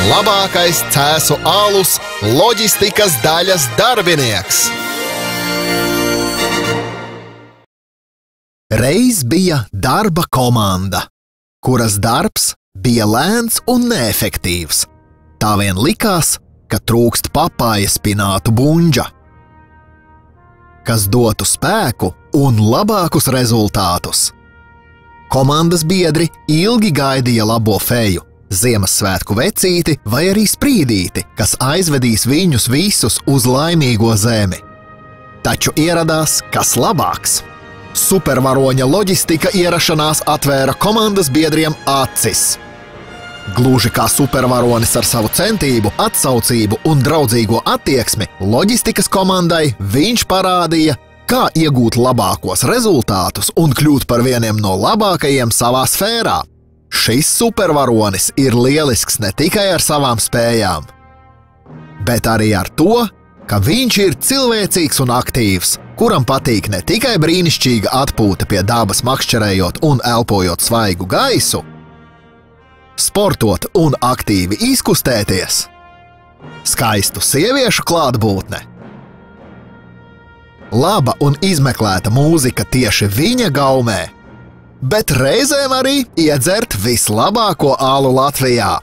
Labākais Cēsu alus loģistikas daļas darbinieks. Reiz bija darba komanda, kuras darbs bija lēns un neefektīvs. Tā vien likās, ka trūkst papāja spinātu buņģa, kas dotu spēku un labākus rezultātus. Komandas biedri ilgi gaidīja labo feju, Ziemassvētku vecīti vai arī sprīdīti, kas aizvedīs viņus visus uz laimīgo zemi. Taču ieradās kas labāks. Supervaroņa loģistika ierašanās atvēra komandas biedriem acis. Gluži kā supervaronis ar savu centību, atsaucību un draudzīgo attieksmi, loģistikas komandai viņš parādīja, kā iegūt labākos rezultātus un kļūt par vieniem no labākajiem savā sfērā. Šis supervaronis ir lielisks ne tikai ar savām spējām, bet arī ar to, ka viņš ir cilvēcīgs un aktīvs, kuram patīk ne tikai brīnišķīga atpūta pie dabas makšķerējot un elpojot svaigu gaisu, sportot un aktīvi izkustēties, skaistu sieviešu klātbūtne, laba un izmeklēta mūzika tieši viņa gaumē, bet reizēm arī iedzert vislabāko alu Latvijā.